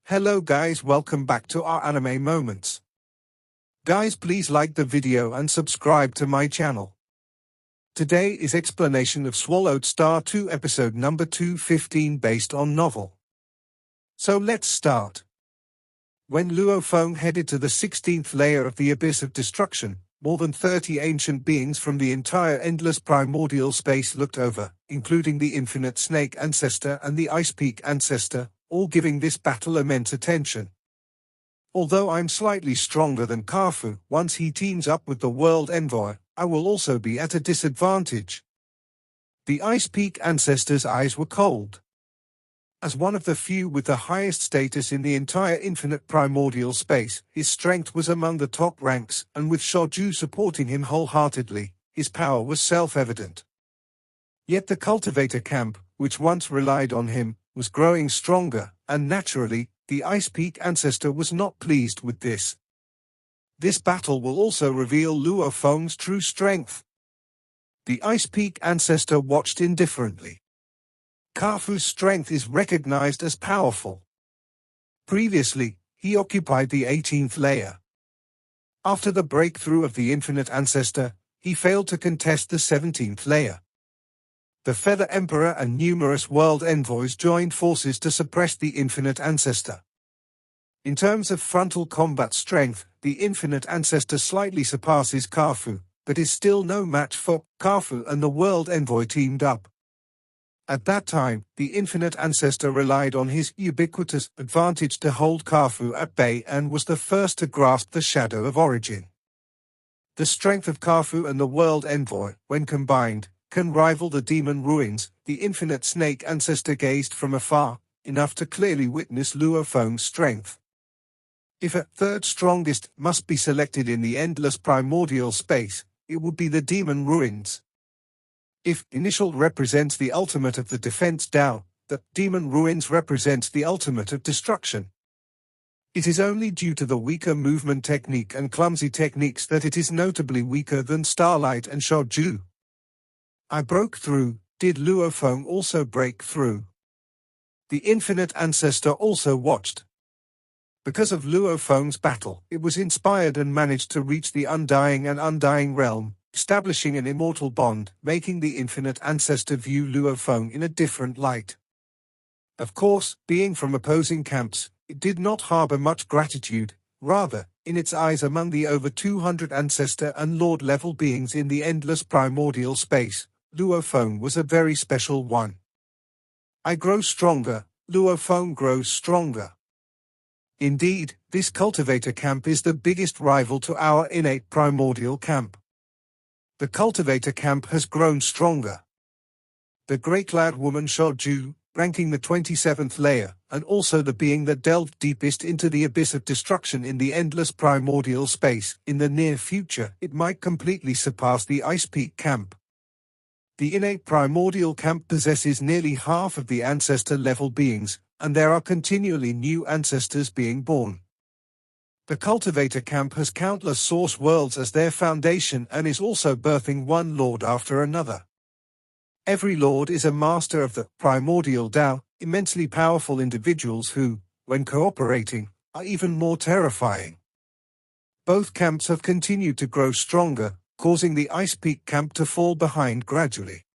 Hello guys, welcome back to our anime moments. Guys, please like the video and subscribe to my channel. Today is explanation of Swallowed Star 2 episode number 215 based on novel. So let's start. When Luo Feng headed to the 16th layer of the Abyss of Destruction, more than 30 ancient beings from the entire endless primordial space looked over, including the Infinite Snake Ancestor and the Ice Peak Ancestor, all giving this battle immense attention. Although I'm slightly stronger than Kaufu, once he teams up with the World Envoy, I will also be at a disadvantage. The Ice Peak Ancestor's eyes were cold. As one of the few with the highest status in the entire infinite primordial space, his strength was among the top ranks, and with Shoju supporting him wholeheartedly, his power was self-evident. Yet the cultivator camp, which once relied on him, was growing stronger, and naturally, the Ice Peak Ancestor was not pleased with this. This battle will also reveal Luo Feng's true strength. The Ice Peak Ancestor watched indifferently. Kaufu's strength is recognized as powerful. Previously, he occupied the 18th layer. After the breakthrough of the Infinite Ancestor, he failed to contest the 17th layer. The Feather Emperor and numerous world envoys joined forces to suppress the Infinite Ancestor. In terms of frontal combat strength, the Infinite Ancestor slightly surpasses Kaufu, but is still no match for Kaufu, and the world envoy teamed up. At that time, the Infinite Ancestor relied on his ubiquitous advantage to hold Kaufu at bay and was the first to grasp the shadow of origin. The strength of Kaufu and the World Envoy, when combined, can rival the demon ruins. The Infinite Snake Ancestor gazed from afar, enough to clearly witness Luo Feng's strength. If a third strongest must be selected in the endless primordial space, it would be the demon ruins. If initial represents the ultimate of the defense Tao, the demon ruins represents the ultimate of destruction. It is only due to the weaker movement technique and clumsy techniques that it is notably weaker than Starlight and Shoju. I broke through. Did Luo Feng also break through? The Infinite Ancestor also watched. Because of Luo Feng's battle, it was inspired and managed to reach the undying and undying realm, establishing an immortal bond, making the Infinite Ancestor view Luo Feng in a different light. Of course, being from opposing camps, it did not harbor much gratitude. Rather, in its eyes among the over 200 Ancestor and Lord-level beings in the endless primordial space, Luo Feng was a very special one. I grow stronger, Luo Feng grows stronger. Indeed, this cultivator camp is the biggest rival to our innate primordial camp. The cultivator camp has grown stronger. The Grey-clad woman Shoju, ranking the 27th layer, and also the being that delved deepest into the abyss of destruction in the endless primordial space, in the near future, it might completely surpass the Ice Peak camp. The innate primordial camp possesses nearly half of the ancestor-level beings, and there are continually new ancestors being born. The cultivator camp has countless source worlds as their foundation and is also birthing one lord after another. Every lord is a master of the primordial Tao, immensely powerful individuals who, when cooperating, are even more terrifying. Both camps have continued to grow stronger, causing the Ice Peak camp to fall behind gradually.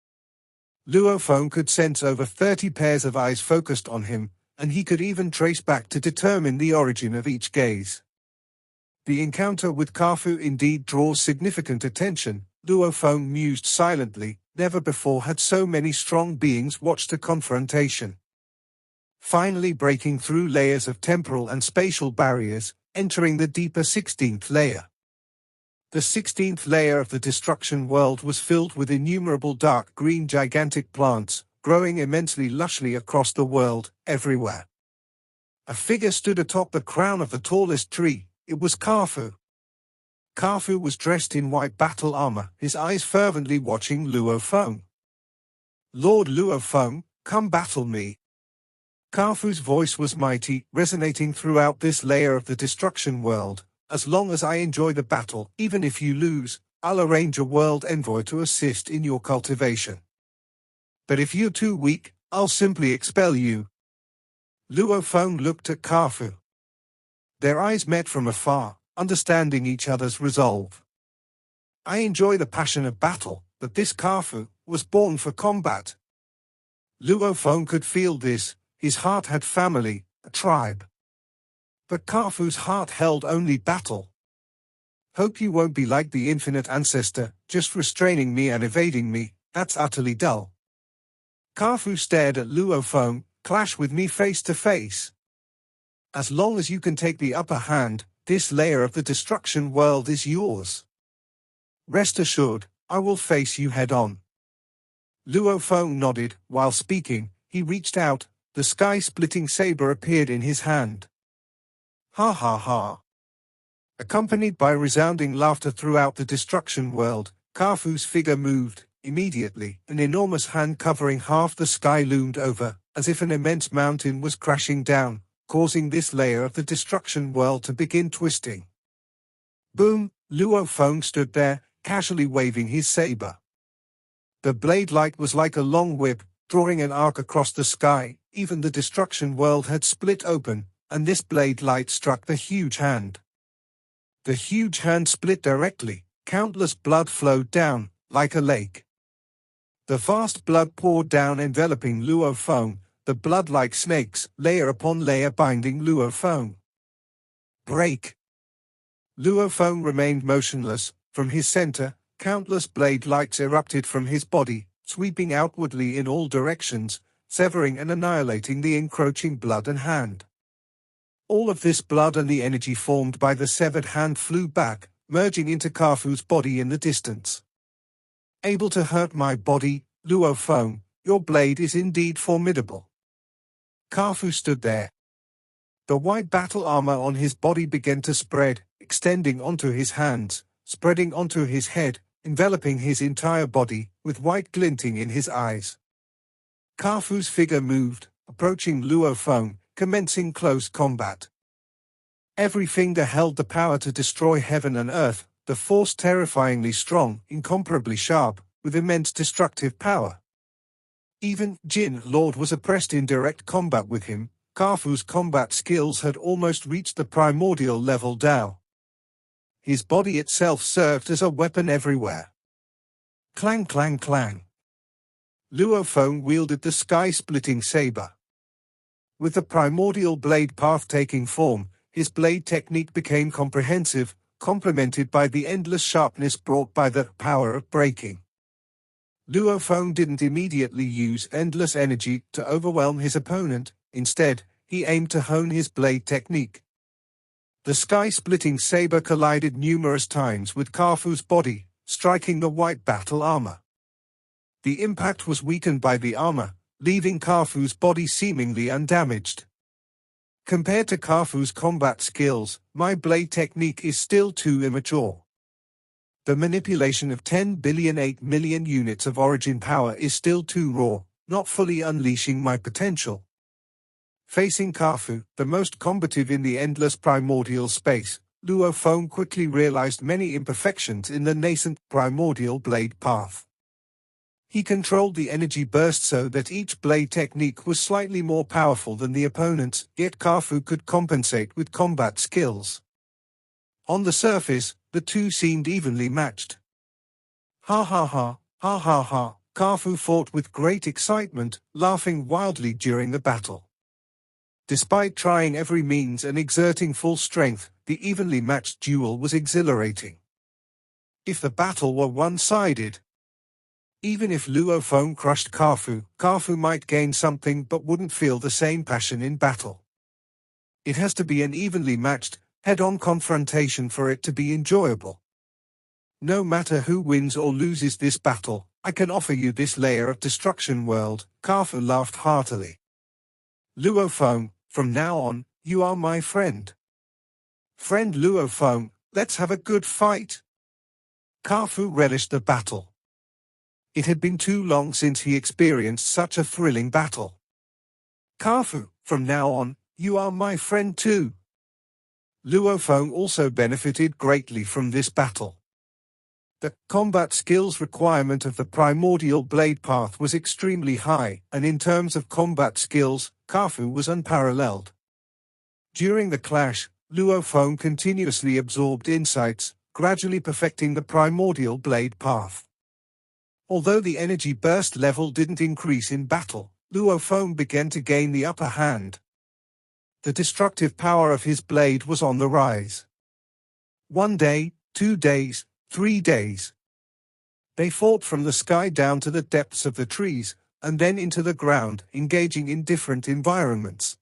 Luo Feng could sense over 30 pairs of eyes focused on him, and he could even trace back to determine the origin of each gaze. The encounter with Kaufu indeed draws significant attention. Luo Feng mused silently. Never before had so many strong beings watched a confrontation. Finally breaking through layers of temporal and spatial barriers, entering the deeper 16th layer. The 16th layer of the destruction world was filled with innumerable dark green gigantic plants, growing immensely lushly across the world, everywhere. A figure stood atop the crown of the tallest tree. It was Kaufu. Kaufu was dressed in white battle armor, his eyes fervently watching Luo Feng. Lord Luo Feng, come battle me. Kaufu's voice was mighty, resonating throughout this layer of the destruction world. As long as I enjoy the battle, even if you lose, I'll arrange a world envoy to assist in your cultivation. But if you're too weak, I'll simply expel you. Luo Feng looked at Kaufu. Their eyes met from afar, understanding each other's resolve. I enjoy the passion of battle, but this Kaufu was born for combat. Luo Feng could feel this. His heart had family, a tribe. But Kaufu's heart held only battle. Hope you won't be like the infinite ancestor, just restraining me and evading me. That's utterly dull. Kaufu stared at Luo Feng. Clash with me face to face. As long as you can take the upper hand, this layer of the destruction world is yours. Rest assured, I will face you head on. Luo Feng nodded. While speaking, he reached out. The sky-splitting saber appeared in his hand. Ha ha ha. Accompanied by resounding laughter throughout the destruction world, Kaufu's figure moved. Immediately, an enormous hand covering half the sky loomed over, as if an immense mountain was crashing down, causing this layer of the destruction world to begin twisting. Boom! Luo Feng stood there, casually waving his saber. The blade light was like a long whip, drawing an arc across the sky. Even the destruction world had split open, and this blade light struck the huge hand. The huge hand split directly. Countless blood flowed down, like a lake. The vast blood poured down, enveloping Luo Feng, the blood like snakes, layer upon layer binding Luo Feng. Break! Luo Feng remained motionless. From his center, countless blade lights erupted from his body, sweeping outwardly in all directions, severing and annihilating the encroaching blood and hand. All of this blood and the energy formed by the severed hand flew back, merging into Kaufu's body in the distance. Able to hurt my body, Luo Feng, your blade is indeed formidable. Kaufu stood there. The white battle armor on his body began to spread, extending onto his hands, spreading onto his head, enveloping his entire body, with white glinting in his eyes. Kaufu's figure moved, approaching Luo Feng, commencing close combat. Every finger held the power to destroy heaven and earth, the force terrifyingly strong, incomparably sharp, with immense destructive power. Even Jin Lord was oppressed in direct combat with him. Kaufu's combat skills had almost reached the primordial level Dao. His body itself served as a weapon everywhere. Clang clang clang. Luo Feng wielded the sky-splitting saber. With the primordial blade path taking form, his blade technique became comprehensive, complemented by the endless sharpness brought by the power of breaking. Luo Feng didn't immediately use endless energy to overwhelm his opponent. Instead, he aimed to hone his blade technique. The sky-splitting saber collided numerous times with Kaufu's body, striking the white battle armor. The impact was weakened by the armor, leaving Kaufu's body seemingly undamaged. Compared to Kaufu's combat skills, my blade technique is still too immature. The manipulation of 10,008,000,000 units of origin power is still too raw, not fully unleashing my potential. Facing Kaufu, the most combative in the endless primordial space, Luo Feng quickly realized many imperfections in the nascent primordial blade path. He controlled the energy burst so that each blade technique was slightly more powerful than the opponent's, yet Kaufu could compensate with combat skills. On the surface, the two seemed evenly matched. Ha ha ha, ha ha ha, Kaufu fought with great excitement, laughing wildly during the battle. Despite trying every means and exerting full strength, the evenly matched duel was exhilarating. If the battle were one-sided, even if Luo Feng crushed Kaufu, Kaufu might gain something but wouldn't feel the same passion in battle. It has to be an evenly matched, head-on confrontation for it to be enjoyable. No matter who wins or loses this battle, I can offer you this layer of destruction world. Kaufu laughed heartily. Luo Feng, from now on, you are my friend. Friend Luo Feng, let's have a good fight. Kaufu relished the battle. It had been too long since he experienced such a thrilling battle. Kaufu, from now on, you are my friend too. Luo Feng also benefited greatly from this battle. The combat skills requirement of the primordial blade path was extremely high, and in terms of combat skills, Kaufu was unparalleled. During the clash, Luo Feng continuously absorbed insights, gradually perfecting the primordial blade path. Although the energy burst level didn't increase in battle, Luo Feng began to gain the upper hand. The destructive power of his blade was on the rise. 1 day, 2 days, 3 days. They fought from the sky down to the depths of the trees, and then into the ground, engaging in different environments.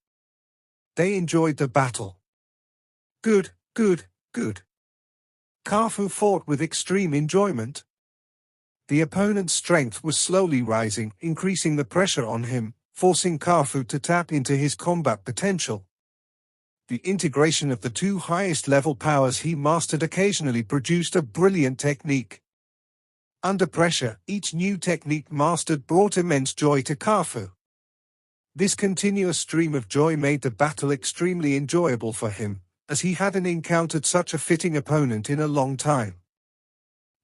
They enjoyed the battle. Good, good, good. Kaufu fought with extreme enjoyment. The opponent's strength was slowly rising, increasing the pressure on him, forcing Kaufu to tap into his combat potential. The integration of the two highest level powers he mastered occasionally produced a brilliant technique. Under pressure, each new technique mastered brought immense joy to Kaufu. This continuous stream of joy made the battle extremely enjoyable for him, as he hadn't encountered such a fitting opponent in a long time.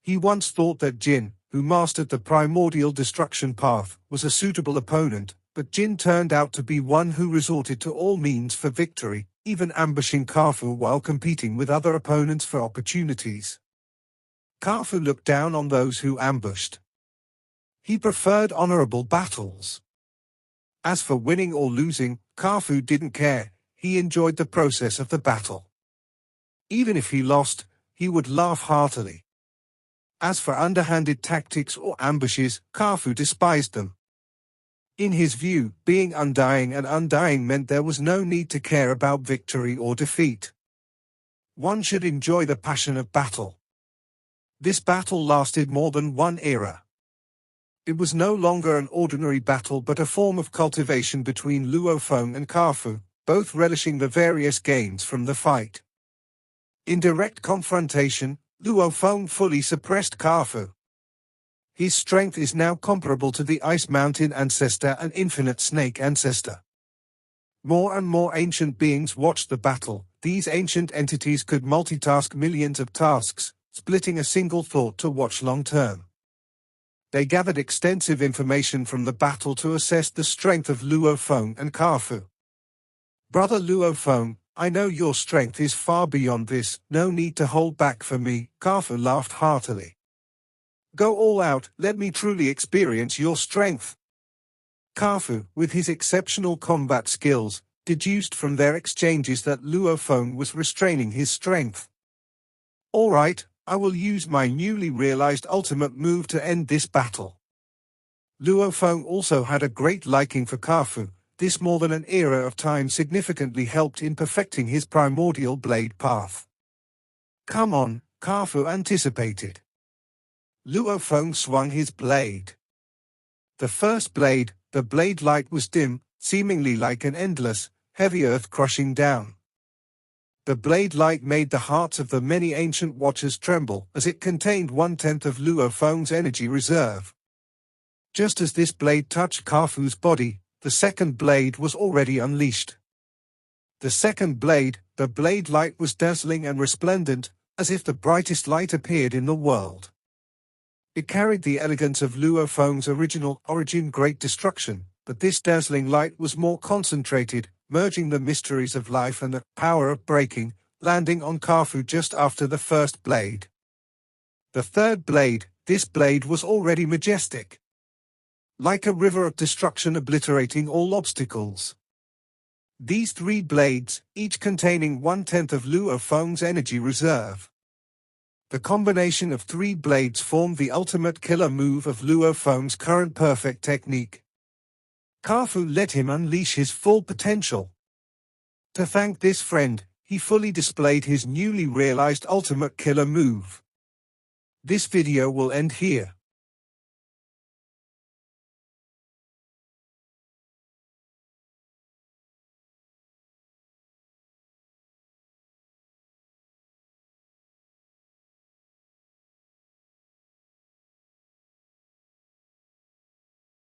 He once thought that Jin, who mastered the primordial destruction path, was a suitable opponent, but Jin turned out to be one who resorted to all means for victory, even ambushing Kaufu while competing with other opponents for opportunities. Kaufu looked down on those who ambushed. He preferred honorable battles. As for winning or losing, Kaufu didn't care. He enjoyed the process of the battle. Even if he lost, he would laugh heartily. As for underhanded tactics or ambushes, Kaufu despised them. In his view, being undying and undying meant there was no need to care about victory or defeat. One should enjoy the passion of battle. This battle lasted more than one era. It was no longer an ordinary battle but a form of cultivation between Luo Feng and Kaufu, both relishing the various gains from the fight. In direct confrontation, Luo Feng fully suppressed Kaufu. His strength is now comparable to the Ice Mountain Ancestor and Infinite Snake Ancestor. More and more ancient beings watched the battle. These ancient entities could multitask millions of tasks, splitting a single thought to watch long term. They gathered extensive information from the battle to assess the strength of Luo Feng and Kaufu. Brother Luo Feng, I know your strength is far beyond this, no need to hold back for me, Kaufu laughed heartily. Go all out, let me truly experience your strength. Kaufu, with his exceptional combat skills, deduced from their exchanges that Luo Feng was restraining his strength. All right, I will use my newly realized ultimate move to end this battle. Luo Feng also had a great liking for Kaufu. This more than an era of time significantly helped in perfecting his primordial blade path. Come on, Kaufu anticipated. Luo Feng swung his blade. The first blade, the blade light was dim, seemingly like an endless, heavy earth crushing down. The blade light made the hearts of the many ancient watchers tremble, as it contained 1/10 of Luo Feng's energy reserve. Just as this blade touched Kaufu's body, the second blade was already unleashed. The second blade, the blade light was dazzling and resplendent, as if the brightest light appeared in the world. It carried the elegance of Luo Feng's original origin Great Destruction, but this dazzling light was more concentrated, merging the mysteries of life and the power of breaking, landing on Kaufu just after the first blade. The third blade, this blade was already majestic. Like a river of destruction obliterating all obstacles. These 3 blades, each containing 1/10 of Luo Feng's energy reserve. The combination of 3 blades formed the ultimate killer move of Luo Feng's current perfect technique. Kaufu let him unleash his full potential. To thank this friend, he fully displayed his newly realized ultimate killer move. This video will end here.